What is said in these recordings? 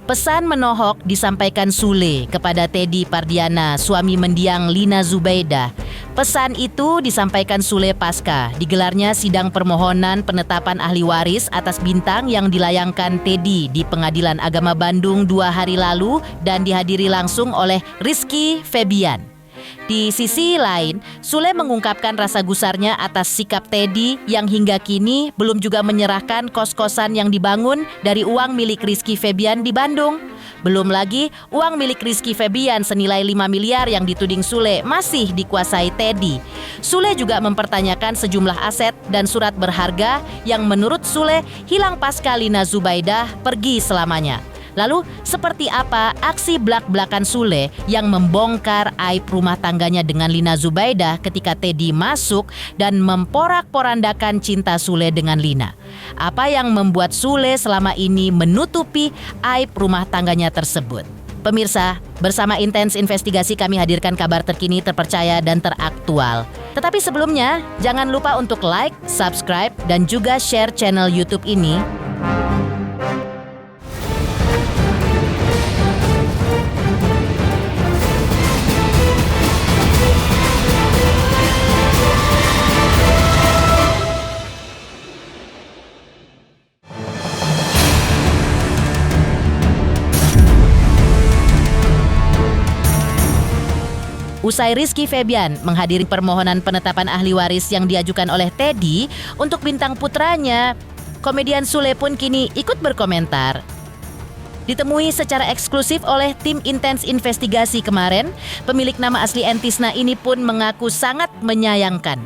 Pesan menohok disampaikan Sule kepada Teddy Pardiana, suami mendiang Lina Zubaidah. Pesan itu disampaikan Sule pasca digelarnya sidang permohonan penetapan ahli waris atas Bintang yang dilayangkan Teddy di Pengadilan Agama Bandung 2 hari lalu dan dihadiri langsung oleh Rizky Febian. Di sisi lain, Sule mengungkapkan rasa gusarnya atas sikap Teddy yang hingga kini belum juga menyerahkan kos-kosan yang dibangun dari uang milik Rizky Febian di Bandung. Belum lagi uang milik Rizky Febian senilai 5 miliar yang dituding Sule masih dikuasai Teddy. Sule juga mempertanyakan sejumlah aset dan surat berharga yang menurut Sule hilang pasca Lina Zubaidah pergi selamanya. Lalu seperti apa aksi blak-blakan Sule yang membongkar aib rumah tangganya dengan Lina Zubaidah ketika Teddy masuk dan memporak-porandakan cinta Sule dengan Lina? Apa yang membuat Sule selama ini menutupi aib rumah tangganya tersebut? Pemirsa, bersama Intens Investigasi kami hadirkan kabar terkini, terpercaya, dan teraktual. Tetapi sebelumnya, jangan lupa untuk like, subscribe, dan juga share channel YouTube ini. Usai Rizky Febian menghadiri permohonan penetapan ahli waris yang diajukan oleh Teddy untuk Bintang putranya, komedian Sule pun kini ikut berkomentar. Ditemui secara eksklusif oleh tim Intens Investigasi kemarin, pemilik nama asli Entisna ini pun mengaku sangat menyayangkan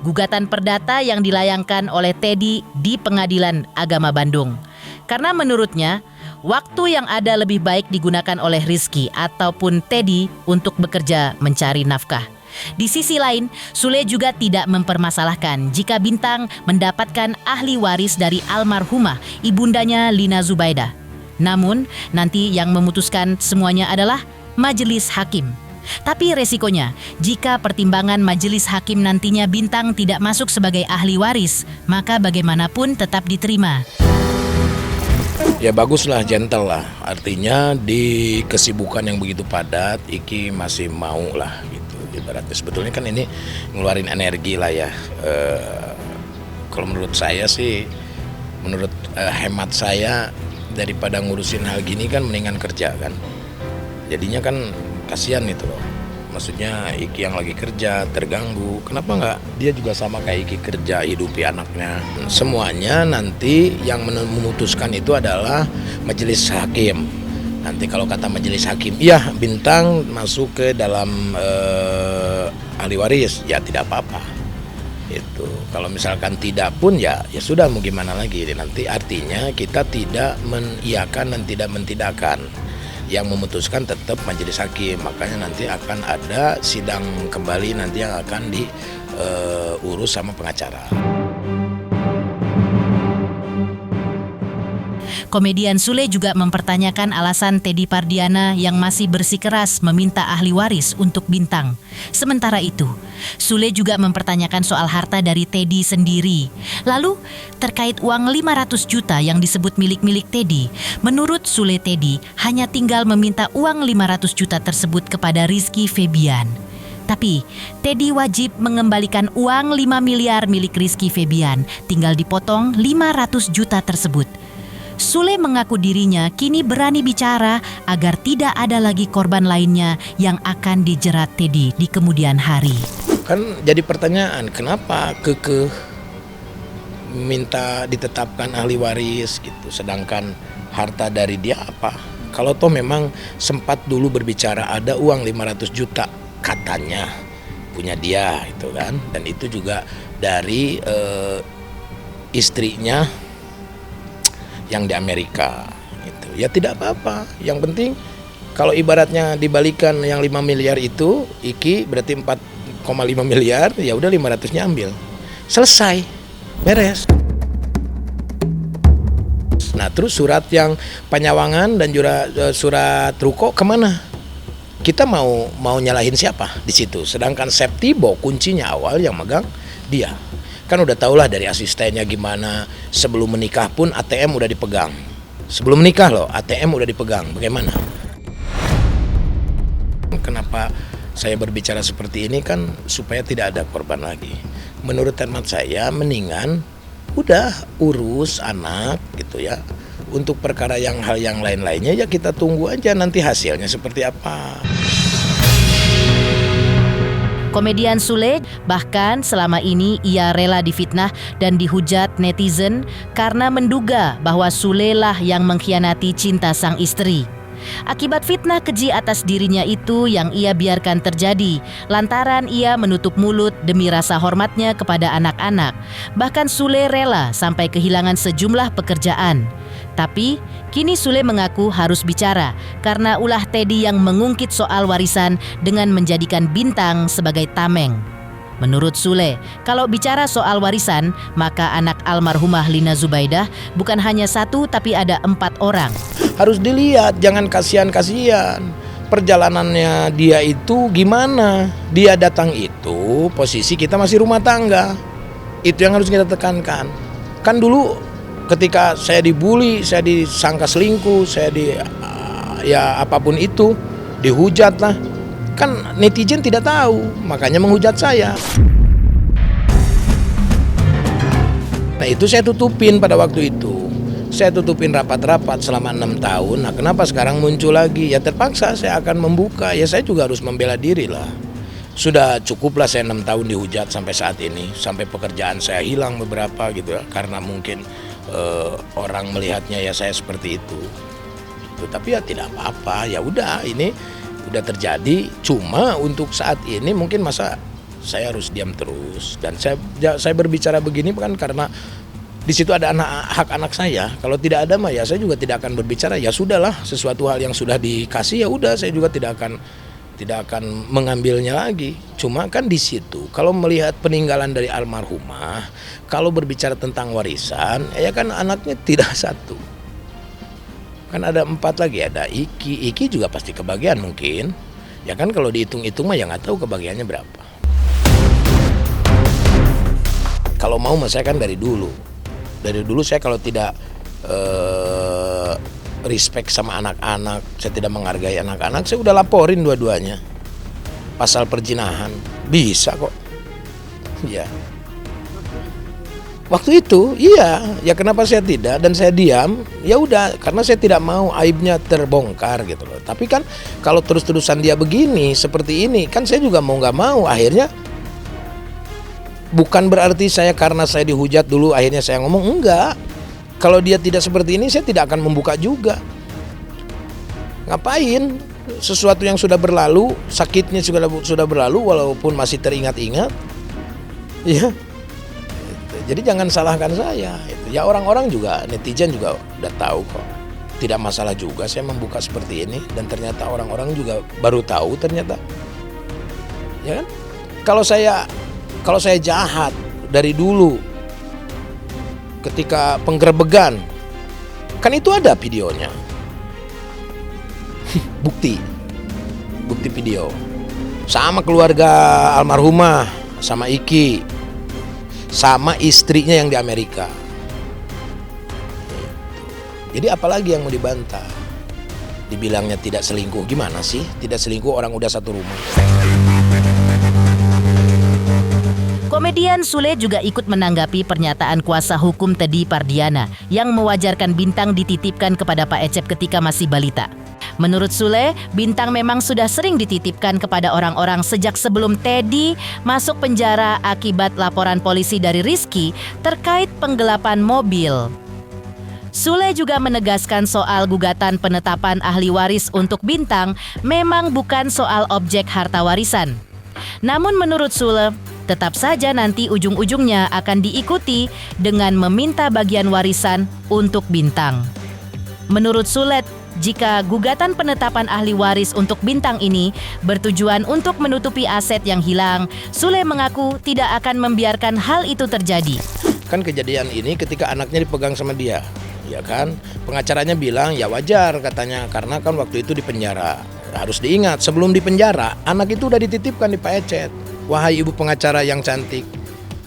gugatan perdata yang dilayangkan oleh Teddy di Pengadilan Agama Bandung. Karena menurutnya, waktu yang ada lebih baik digunakan oleh Rizky ataupun Teddy untuk bekerja mencari nafkah. Di sisi lain, Sule juga tidak mempermasalahkan jika Bintang mendapatkan ahli waris dari almarhumah ibundanya Lina Zubaidah. Namun, nanti yang memutuskan semuanya adalah majelis hakim. Tapi resikonya, jika pertimbangan majelis hakim nantinya Bintang tidak masuk sebagai ahli waris, maka bagaimanapun tetap diterima. Ya baguslah, gentle lah. Artinya di kesibukan yang begitu padat, Iki masih mau lah gitu. Ibaratnya sebetulnya kan ini ngeluarin energi lah ya. Kalau menurut saya sih, menurut hemat saya, daripada ngurusin hal gini kan mendingan kerja kan. Jadinya kan kasihan itu loh. Maksudnya Iki yang lagi kerja terganggu, kenapa nggak dia juga sama kayak Iki kerja, hidupi anaknya. Semuanya nanti yang memutuskan itu adalah majelis hakim. Nanti kalau kata majelis hakim, iya Bintang masuk ke dalam ahli waris, ya tidak apa-apa. Itu kalau misalkan tidak pun ya sudah, mau gimana lagi. Nanti artinya kita tidak mengiyakan dan tidak mentidakkan. Yang memutuskan tetap majelis hakim, makanya nanti akan ada sidang kembali nanti yang akan diurus sama pengacara. Komedian Sule juga mempertanyakan alasan Teddy Pardiana yang masih bersikeras meminta ahli waris untuk Bintang. Sementara itu, Sule juga mempertanyakan soal harta dari Teddy sendiri. Lalu, terkait uang 500 juta yang disebut milik-milik Teddy, menurut Sule Teddy hanya tinggal meminta uang 500 juta tersebut kepada Rizky Febian. Tapi, Teddy wajib mengembalikan uang 5 miliar milik Rizky Febian, tinggal dipotong 500 juta tersebut. Sule mengaku dirinya kini berani bicara agar tidak ada lagi korban lainnya yang akan dijerat Teddy di kemudian hari. Kan jadi pertanyaan, kenapa kekeh minta ditetapkan ahli waris gitu, sedangkan harta dari dia apa? Kalau toh memang sempat dulu berbicara ada uang 500 juta katanya punya dia itu kan, dan itu juga dari istrinya yang di Amerika itu. Ya tidak apa-apa. Yang penting kalau ibaratnya dibalikan yang 5 miliar itu, Iki berarti 4,5 miliar, ya udah 500-nya ambil. Selesai. Beres. Nah, terus surat yang penyawangan dan juga surat ruko kemana? Kita mau nyalahin siapa di situ? Sedangkan Septibo kuncinya awal yang megang dia. Kan udah tau lah dari asistennya gimana, sebelum menikah pun ATM udah dipegang. Sebelum nikah loh, ATM udah dipegang. Bagaimana? Kenapa saya berbicara seperti ini kan supaya tidak ada korban lagi. Menurut hemat saya mendingan udah urus anak gitu ya. Untuk perkara hal yang lain-lainnya ya kita tunggu aja nanti hasilnya seperti apa. Komedian Sule bahkan selama ini ia rela difitnah dan dihujat netizen karena menduga bahwa Sule lah yang mengkhianati cinta sang istri. Akibat fitnah keji atas dirinya itu yang ia biarkan terjadi lantaran ia menutup mulut demi rasa hormatnya kepada anak-anak. Bahkan Sule rela sampai kehilangan sejumlah pekerjaan. Tapi kini Sule mengaku harus bicara karena ulah Teddy yang mengungkit soal warisan dengan menjadikan Bintang sebagai tameng. Menurut Sule, kalau bicara soal warisan, maka anak almarhumah Lina Zubaidah bukan hanya 1 tapi ada 4 orang. Harus dilihat, jangan kasihan-kasihan. Perjalanannya dia itu gimana? Dia datang itu posisi kita masih rumah tangga. Itu yang harus kita tekankan. Kan dulu ketika saya dibully, saya disangka selingkuh, ya apapun itu, dihujat lah. Kan netizen tidak tahu, makanya menghujat saya. Nah itu saya tutupin pada waktu itu. Saya tutupin rapat-rapat selama 6 tahun. Nah kenapa sekarang muncul lagi? Ya terpaksa saya akan membuka. Ya saya juga harus membela diri lah. Sudah cukuplah saya 6 tahun dihujat sampai saat ini. Sampai pekerjaan saya hilang beberapa gitu ya. Karena mungkin orang melihatnya ya saya seperti itu. Tapi ya tidak apa-apa. Ya udah ini udah terjadi. Cuma untuk saat ini mungkin masa saya harus diam terus. Dan saya berbicara begini kan karena di situ ada hak anak saya. Kalau tidak ada mah ya saya juga tidak akan berbicara. Ya sudahlah, sesuatu hal yang sudah dikasih ya udah saya juga tidak akan mengambilnya lagi. Cuma kan di situ kalau melihat peninggalan dari almarhumah, kalau berbicara tentang warisan, ya kan anaknya tidak 1. Kan ada 4 lagi, ada Iki juga pasti kebagian mungkin. Ya kan kalau dihitung-hitung mah ya nggak tahu kebagiannya berapa. Kalau mau mah saya kan dari dulu saya kalau tidak respect sama anak-anak, saya tidak menghargai anak-anak, saya udah laporin dua-duanya. Pasal perzinahan, bisa kok. Ya. Waktu itu, iya, ya kenapa saya tidak dan saya diam? Ya udah, karena saya tidak mau aibnya terbongkar gitu loh. Tapi kan kalau terus-terusan dia begini, seperti ini, kan saya juga mau nggak mau akhirnya. Bukan berarti karena saya dihujat dulu akhirnya saya ngomong, enggak. Kalau dia tidak seperti ini saya tidak akan membuka juga. Ngapain? Sesuatu yang sudah berlalu, sakitnya sudah berlalu walaupun masih teringat-ingat. Ya. Jadi jangan salahkan saya. Ya orang-orang juga, netizen juga udah tahu kok. Tidak masalah juga saya membuka seperti ini dan ternyata orang-orang juga baru tahu ternyata. Ya kan? Kalau saya jahat dari dulu ketika penggerebegan, kan itu ada videonya. Bukti video. Sama keluarga almarhumah, sama Iki, sama istrinya yang di Amerika. Jadi apalagi yang mau dibantah? Dibilangnya tidak selingkuh, gimana sih? Tidak selingkuh orang udah satu rumah. Komedian Sule juga ikut menanggapi pernyataan kuasa hukum Teddy Pardiana yang mewajarkan Bintang dititipkan kepada Pak Ecep ketika masih balita. Menurut Sule, Bintang memang sudah sering dititipkan kepada orang-orang sejak sebelum Teddy masuk penjara akibat laporan polisi dari Rizky terkait penggelapan mobil. Sule juga menegaskan soal gugatan penetapan ahli waris untuk Bintang memang bukan soal objek harta warisan. Namun menurut Sule, tetap saja nanti ujung-ujungnya akan diikuti dengan meminta bagian warisan untuk Bintang. Menurut Sule, jika gugatan penetapan ahli waris untuk Bintang ini bertujuan untuk menutupi aset yang hilang, Sule mengaku tidak akan membiarkan hal itu terjadi. Kan kejadian ini ketika anaknya dipegang sama dia, ya kan? Pengacaranya bilang ya wajar katanya karena kan waktu itu di penjara. Harus diingat sebelum di penjara anak itu udah dititipkan di Pak Ecep. Wahai ibu pengacara yang cantik,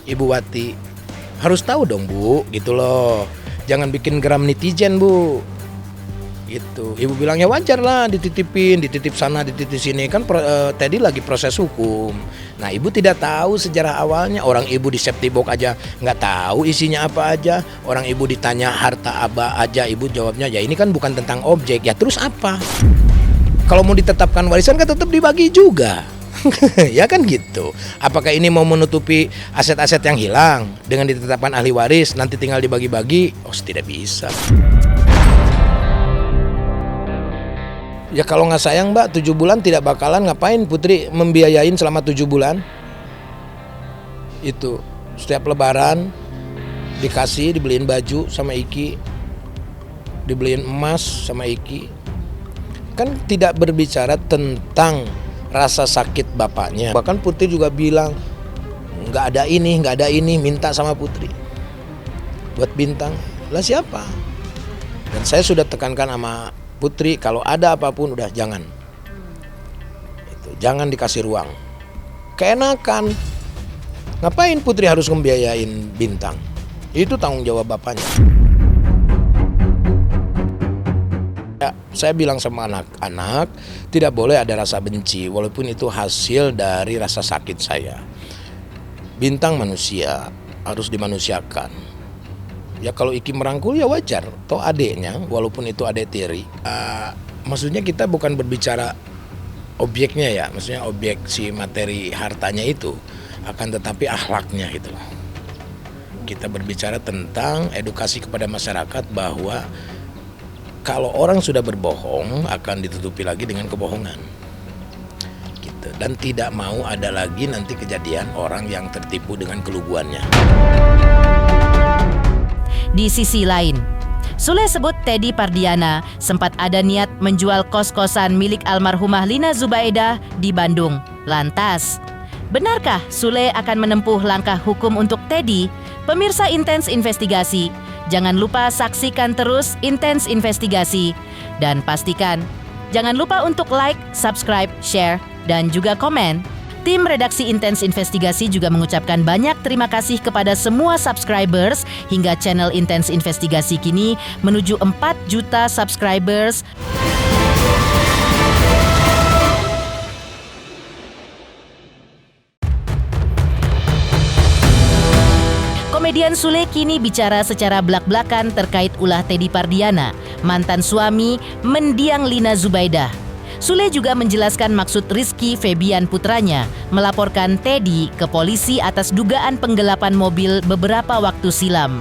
Ibu Wati, harus tahu dong Bu, gitu loh. Jangan bikin geram netizen Bu. Gitu. Ibu bilangnya wajar lah dititipin, dititip sana, dititip sini. Kan Teddy lagi proses hukum. Nah ibu tidak tahu sejarah awalnya. Orang ibu di safety box aja nggak tahu isinya apa aja. Orang ibu ditanya harta apa aja, ibu jawabnya ya ini kan bukan tentang objek. Ya terus apa? Kalau mau ditetapkan warisan kan tetap dibagi juga. Ya kan gitu. Apakah ini mau menutupi aset-aset yang hilang dengan ditetapkan ahli waris nanti tinggal dibagi-bagi? Oh tidak bisa. Ya kalau nggak sayang Mbak, 7 bulan tidak bakalan ngapain Putri membiayain selama 7 bulan. Itu setiap lebaran dikasih, dibeliin baju sama Iki, dibeliin emas sama Iki. Kan tidak berbicara tentang rasa sakit bapaknya. Bahkan Putri juga bilang nggak ada ini, minta sama Putri buat Bintang. Lah siapa? Dan saya sudah tekankan sama Putri, kalau ada apapun udah jangan. Jangan dikasih ruang. Keenakan. Ngapain Putri harus membiayain Bintang? Itu tanggung jawab bapaknya. Ya, saya bilang sama anak-anak, tidak boleh ada rasa benci, walaupun itu hasil dari rasa sakit saya. Bintang manusia, harus dimanusiakan. Ya kalau Iki merangkul ya wajar, toh adeknya walaupun itu adek tiri. Maksudnya kita bukan berbicara objeknya ya, maksudnya objek si materi hartanya itu, akan tetapi akhlaknya gitu. Kita berbicara tentang edukasi kepada masyarakat bahwa kalau orang sudah berbohong akan ditutupi lagi dengan kebohongan. Gitu. Dan tidak mau ada lagi nanti kejadian orang yang tertipu dengan keluguannya. Di sisi lain, Sule sebut Teddy Pardiana sempat ada niat menjual kos-kosan milik almarhumah Lina Zubaidah di Bandung. Lantas, benarkah Sule akan menempuh langkah hukum untuk Teddy? Pemirsa Intens Investigasi, jangan lupa saksikan terus Intens Investigasi. Dan pastikan, jangan lupa untuk like, subscribe, share, dan juga komen. Tim redaksi Intens Investigasi juga mengucapkan banyak terima kasih kepada semua subscribers hingga channel Intens Investigasi kini menuju 4 juta subscribers. Komedian Sule kini bicara secara belak-belakan terkait ulah Teddy Pardiana, mantan suami mendiang Lina Zubaidah. Sule juga menjelaskan maksud Rizky Febian putranya melaporkan Teddy ke polisi atas dugaan penggelapan mobil beberapa waktu silam.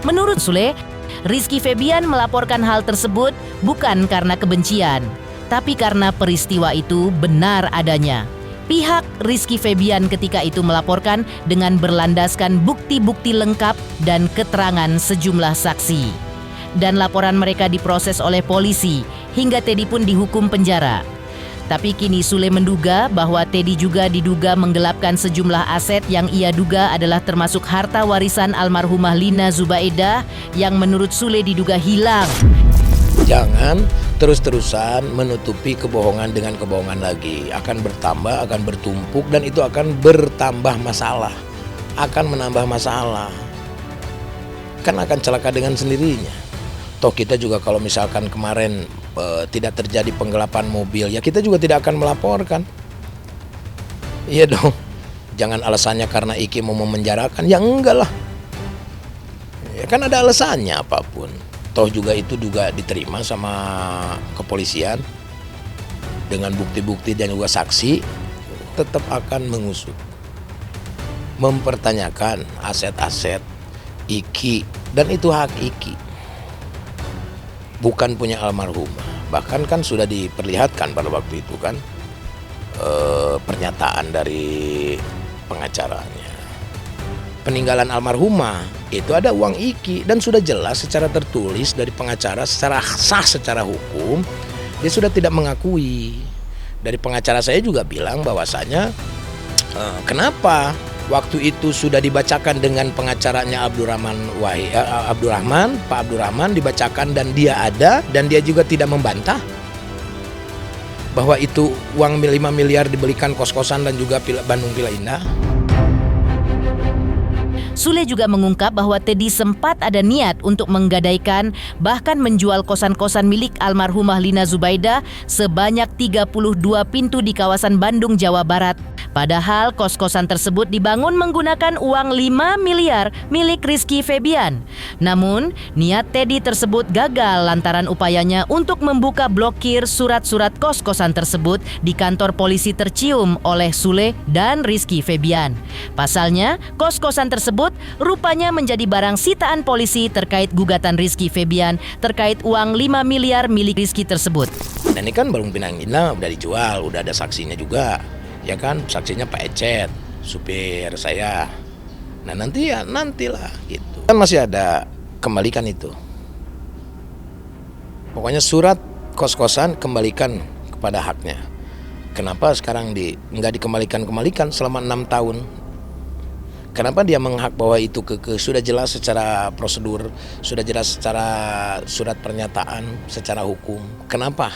Menurut Sule, Rizky Febian melaporkan hal tersebut bukan karena kebencian, tapi karena peristiwa itu benar adanya. Pihak Rizky Febian ketika itu melaporkan dengan berlandaskan bukti-bukti lengkap dan keterangan sejumlah saksi. Dan laporan mereka diproses oleh polisi hingga Teddy pun dihukum penjara. Tapi kini Sule menduga bahwa Teddy juga diduga menggelapkan sejumlah aset yang ia duga adalah termasuk harta warisan almarhumah Lina Zubaidah yang menurut Sule diduga hilang. Jangan terus-terusan menutupi kebohongan dengan kebohongan lagi. Akan bertambah, akan bertumpuk, dan itu akan bertambah masalah. Akan menambah masalah. Kan akan celaka dengan sendirinya. Toh kita juga kalau misalkan kemarin tidak terjadi penggelapan mobil, ya kita juga tidak akan melaporkan. Iya dong. Jangan alasannya karena Iki mau memenjarakan. Ya enggak lah. Ya kan ada alasannya apapun. Toh juga itu juga diterima sama kepolisian dengan bukti-bukti dan juga saksi, tetap akan mengusut, mempertanyakan aset-aset Iki, dan itu hak Iki, bukan punya almarhumah. Bahkan kan sudah diperlihatkan pada waktu itu kan pernyataan dari pengacaranya. Peninggalan almarhumah itu ada uang Iki, dan sudah jelas secara tertulis dari pengacara secara sah secara hukum dia sudah tidak mengakui. Dari pengacara saya juga bilang bahwasanya kenapa waktu itu sudah dibacakan dengan pengacaranya Pak Abdurrahman dibacakan dan dia ada, dan dia juga tidak membantah bahwa itu uang 5 miliar dibelikan kos-kosan dan juga Bandung Villa Indah. Sule juga mengungkap bahwa Teddy sempat ada niat untuk menggadaikan bahkan menjual kosan-kosan milik almarhumah Lina Zubaidah sebanyak 32 pintu di kawasan Bandung, Jawa Barat. Padahal kos-kosan tersebut dibangun menggunakan uang 5 miliar milik Rizky Febian. Namun, niat Teddy tersebut gagal lantaran upayanya untuk membuka blokir surat-surat kos-kosan tersebut di kantor polisi tercium oleh Sule dan Rizky Febian. Pasalnya, kos-kosan tersebut rupanya menjadi barang sitaan polisi terkait gugatan Rizky Febian terkait uang 5 miliar milik Rizky tersebut. Nah, ini kan Warung Pinang Indah udah dijual, udah ada saksinya juga. Ya kan, saksinya Pak Ecet, supir saya. Nah nantilah gitu. Kan masih ada, kembalikan itu. Pokoknya surat kos-kosan kembalikan kepada haknya. Kenapa sekarang nggak dikembalikan selama 6 tahun? Kenapa dia menghak bahwa itu sudah jelas secara prosedur, sudah jelas secara surat pernyataan, secara hukum. Kenapa?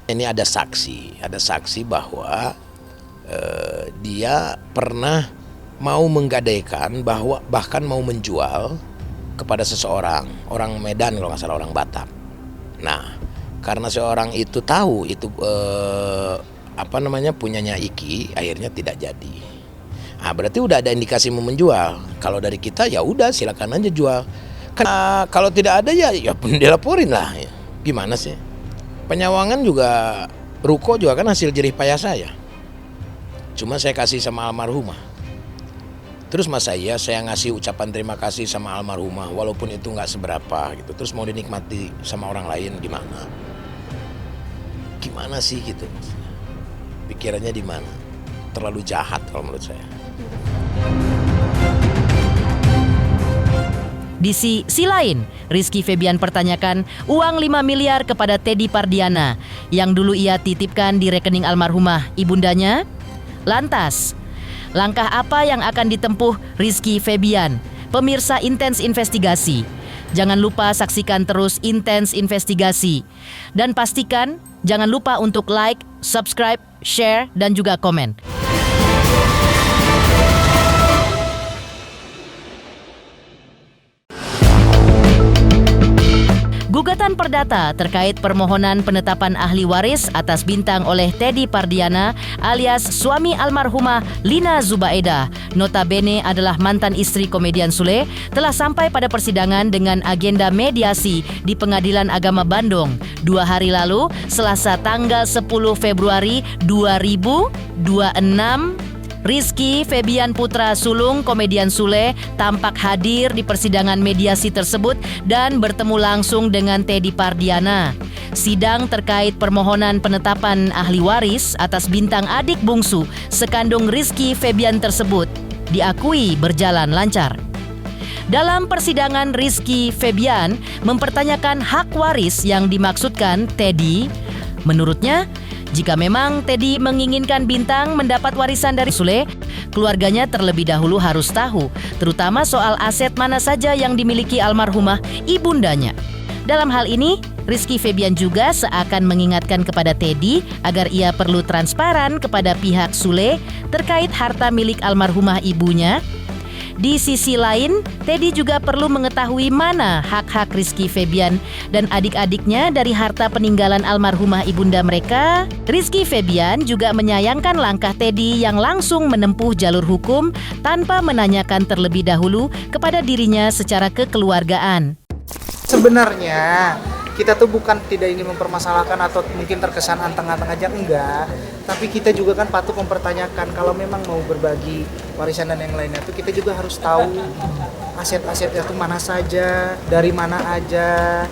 Ini ada saksi bahwa dia pernah mau menggadaikan bahkan mau menjual kepada seseorang, orang Medan kalau nggak salah, orang Batak. Nah, karena seorang itu tahu itu punyanya Iki, akhirnya tidak jadi. Nah, berarti udah ada indikasi mau menjual. Kalau dari kita ya udah silakan aja jual. Kalau tidak ada ya dilaporin lah. Gimana sih? Penyawangan juga, ruko juga kan hasil jerih payah saya. Cuma saya kasih sama almarhumah. Terus saya ngasih ucapan terima kasih sama almarhumah, walaupun itu nggak seberapa gitu. Terus mau dinikmati sama orang lain gimana? Gimana sih gitu? Pikirannya di mana? Terlalu jahat kalau menurut saya. Di sisi lain, Rizky Febian pertanyakan uang 5 miliar kepada Teddy Pardiana yang dulu ia titipkan di rekening almarhumah ibundanya. Lantas, langkah apa yang akan ditempuh Rizky Febian? Pemirsa Intens Investigasi, jangan lupa saksikan terus Intens Investigasi. Dan pastikan jangan lupa untuk like, subscribe, share, dan juga komen. Gugatan perdata terkait permohonan penetapan ahli waris atas Bintang oleh Teddy Pardiana alias suami almarhumah Lina Zubaidah, notabene adalah mantan istri komedian Sule, telah sampai pada persidangan dengan agenda mediasi di Pengadilan Agama Bandung 2 hari lalu, Selasa tanggal 10 Februari 2026. Rizky Febian Putra sulung komedian Sule tampak hadir di persidangan mediasi tersebut dan bertemu langsung dengan Teddy Pardiana. Sidang terkait permohonan penetapan ahli waris atas Bintang adik bungsu sekandung Rizky Febian tersebut diakui berjalan lancar. Dalam persidangan, Rizky Febian mempertanyakan hak waris yang dimaksudkan Teddy. Menurutnya, jika memang Teddy menginginkan Bintang mendapat warisan dari Sule, keluarganya terlebih dahulu harus tahu, terutama soal aset mana saja yang dimiliki almarhumah ibundanya. Dalam hal ini, Rizky Febian juga seakan mengingatkan kepada Teddy agar ia perlu transparan kepada pihak Sule terkait harta milik almarhumah ibunya. Di sisi lain, Teddy juga perlu mengetahui mana hak-hak Rizky Febian dan adik-adiknya dari harta peninggalan almarhumah ibunda mereka. Rizky Febian juga menyayangkan langkah Teddy yang langsung menempuh jalur hukum tanpa menanyakan terlebih dahulu kepada dirinya secara kekeluargaan. Sebenarnya kita tuh bukan tidak ingin mempermasalahkan atau mungkin terkesan anteng-anteng aja, enggak. Tapi kita juga kan patut mempertanyakan kalau memang mau berbagi warisan dan yang lainnya tuh kita juga harus tahu aset-asetnya tuh mana saja, dari mana aja,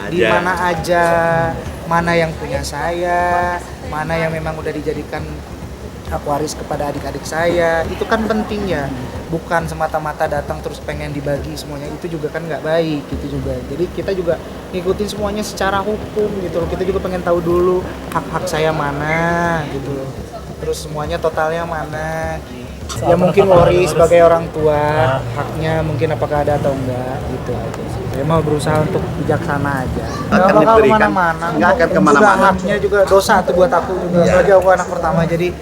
di mana aja, mana yang punya saya, mana yang memang udah dijadikan hak waris kepada adik-adik saya. Itu kan pentingnya. Bukan semata-mata datang terus pengen dibagi semuanya, itu juga kan nggak baik gitu juga. Jadi kita juga ngikutin semuanya secara hukum gitu loh. Kita juga pengen tahu dulu hak-hak saya mana gitu loh. Terus semuanya totalnya mana. Ya mungkin waris sebagai orang tua, haknya mungkin apakah ada atau enggak gitu aja. Saya mau berusaha untuk bijaksana aja. Nggak bakal kemana-mana. Nggak akan kemana-mana. Haknya juga dosa tuh buat aku juga. Apalagi aku anak pertama, jadi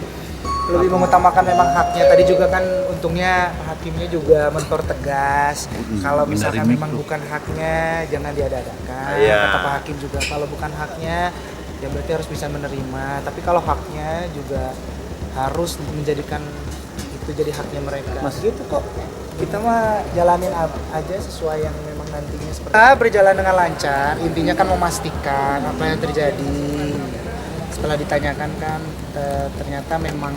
lebih mengutamakan memang haknya. Tadi juga kan untungnya hakimnya juga mempertegas kalau misalkan menerima memang itu. bukan haknya jangan diadakan. Iya. Kata Pak Hakim juga kalau bukan haknya ya berarti harus bisa menerima. Tapi kalau haknya juga harus menjadikan itu jadi haknya mereka. Mas gitu kok. Kita mah jalanin aja sesuai yang memang nantinya seperti. Kita berjalan dengan lancar. Intinya kan memastikan apa yang terjadi. Setelah ditanyakan kan ternyata memang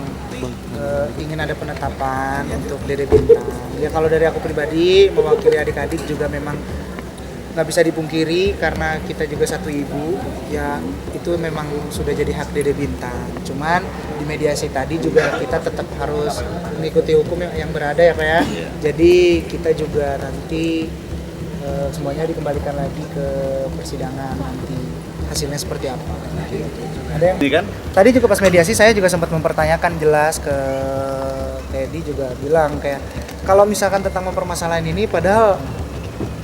ingin ada penetapan untuk Dede Bintang. Ya kalau dari aku pribadi mewakili adik-adik juga memang nggak bisa dipungkiri karena kita juga satu ibu, ya itu memang sudah jadi hak Dede Bintang. Cuman di mediasi tadi juga kita tetap harus mengikuti hukum yang berada ya Pak ya. Jadi kita juga nanti semuanya dikembalikan lagi ke persidangan nanti hasilnya seperti apa. Ada yang Ini kan tadi juga pas mediasi saya juga sempat mempertanyakan jelas ke Teddy juga bilang kayak kalau misalkan tentang permasalahan ini padahal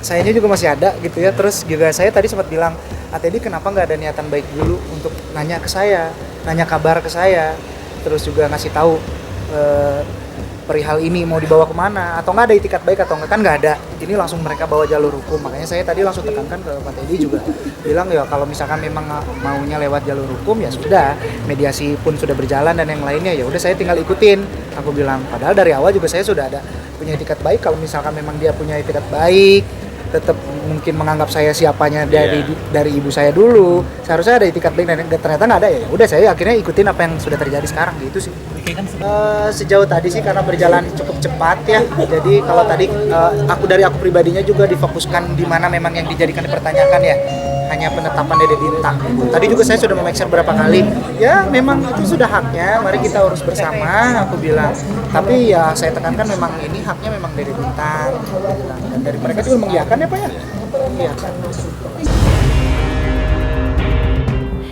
sayanya juga masih ada gitu ya. Terus juga saya tadi sempat bilang, Teddy kenapa nggak ada niatan baik dulu untuk nanya ke saya, nanya kabar ke saya, terus juga ngasih tahu perihal ini mau dibawa kemana atau nggak ada itikat baik atau enggak, kan nggak ada. Ini langsung mereka bawa jalur hukum. Makanya saya tadi langsung tekankan ke Pak Teddy juga bilang ya kalau misalkan memang maunya lewat jalur hukum ya sudah, mediasi pun sudah berjalan dan yang lainnya ya udah saya tinggal ikutin. Aku bilang padahal dari awal juga saya sudah ada punya itikat baik. Kalau misalkan memang dia punya itikat baik, tetap mungkin menganggap saya siapanya dari ibu saya dulu, seharusnya ada itikat baik dan ternyata nggak ada ya udah saya akhirnya ikutin apa yang sudah terjadi sekarang gitu sih. Sejauh tadi sih karena berjalan cukup cepat ya, jadi kalau tadi aku pribadinya juga difokuskan di mana memang yang dijadikan dipertanyakan ya hanya penetapan Dede Bintang. Tadi juga saya sudah memekser berapa kali ya memang itu sudah haknya, mari kita urus bersama aku bilang, tapi ya saya tekankan memang ini haknya memang Dede Bintang aku bilang. Dan dari mereka juga mengiyakan ya Pak ya. Mengiyakan.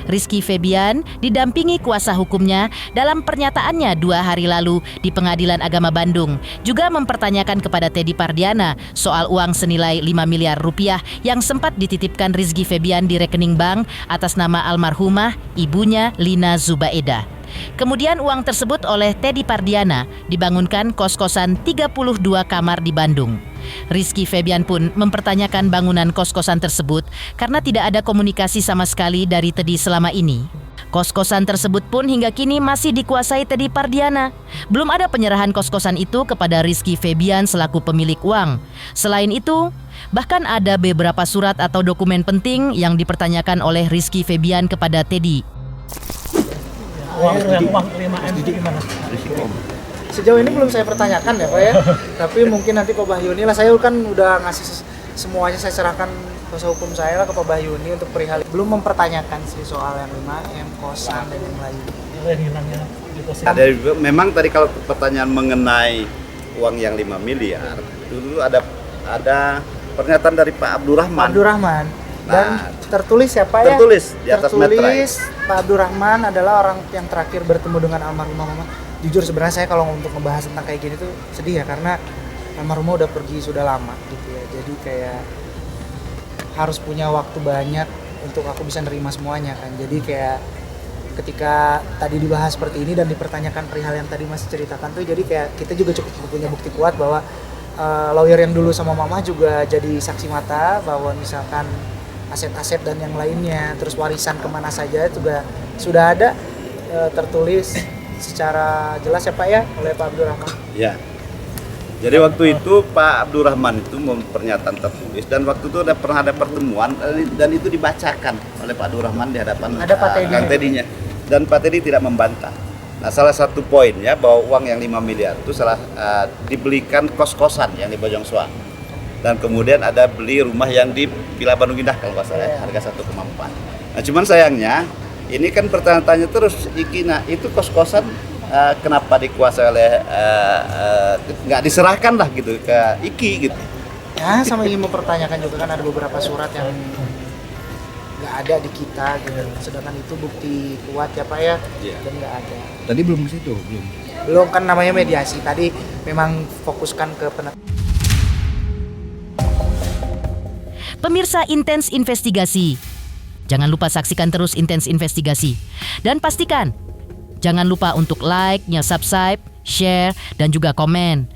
Rizky Febian didampingi kuasa hukumnya dalam pernyataannya 2 hari lalu di Pengadilan Agama Bandung juga mempertanyakan kepada Teddy Pardiana soal uang senilai 5 miliar rupiah yang sempat dititipkan Rizky Febian di rekening bank atas nama almarhumah ibunya Lina Zubaedah. Kemudian uang tersebut oleh Teddy Pardiana dibangunkan kos-kosan 32 kamar di Bandung. Rizky Febian pun mempertanyakan bangunan kos-kosan tersebut karena tidak ada komunikasi sama sekali dari Teddy selama ini. Kos-kosan tersebut pun hingga kini masih dikuasai Teddy Pardiana. Belum ada penyerahan kos-kosan itu kepada Rizky Febian selaku pemilik uang. Selain itu, bahkan ada beberapa surat atau dokumen penting yang dipertanyakan oleh Rizky Febian kepada Teddy. Uang 5M itu gimana? Sejauh ini belum saya pertanyakan ya Pak ya. Tapi mungkin nanti Pak Bahyuni lah, saya kan udah ngasih semuanya, saya serahkan kuasa hukum saya lah ke Pak Bahyuni untuk perihal. Belum mempertanyakan sih soal yang 5M, kosan dan yang lain. memang tadi kalau pertanyaan mengenai uang yang 5 miliar dulu ada pernyataan dari Pak Abdurrahman. Dan tertulis ya Pak ya? Tertulis di atas meterai. Tertulis Pak Abdurrahman adalah orang yang terakhir bertemu dengan almarhumah mama. Jujur sebenarnya saya kalau untuk membahas tentang kayak gini tuh sedih ya, karena almarhumah udah pergi sudah lama gitu ya. Jadi kayak harus punya waktu banyak untuk aku bisa nerima semuanya kan. Jadi kayak ketika tadi dibahas seperti ini dan dipertanyakan perihal yang tadi Mas ceritakan tuh, jadi kayak kita juga cukup punya bukti kuat bahwa lawyer yang dulu sama mama juga jadi saksi mata bahwa misalkan aset-aset dan yang lainnya, terus warisan kemana saja juga sudah ada tertulis secara jelas ya Pak ya oleh Pak Abdurrahman. Ya. Jadi waktu itu Pak Abdurrahman itu pernyataan tertulis dan waktu itu pernah ada pertemuan dan itu dibacakan oleh Pak Abdurrahman di hadapan Kang Teddy-nya. Dan Pak Teddy tidak membantah. Nah, salah satu poin ya bahwa uang yang 5 miliar itu dibelikan kos-kosan yang di Bojong Soang. Dan kemudian ada beli rumah yang di Villa Bandung Indah kalau nggak salah, harga 1,4. Nah, cuman sayangnya ini kan pertanyaannya terus itu kos-kosan kenapa dikuasai oleh nggak diserahkan lah gitu ke Iki gitu. Ya, sama ingin mempertanyakan juga kan ada beberapa surat yang nggak ada di kita gitu. Sedangkan itu bukti kuat ya Pak ya, dan nggak ada. Tadi belum ke situ, Belum kan namanya mediasi. Tadi memang fokuskan ke Pemirsa Intens Investigasi, jangan lupa saksikan terus Intens Investigasi. Dan pastikan, Jangan lupa untuk like, subscribe, share, dan juga komen.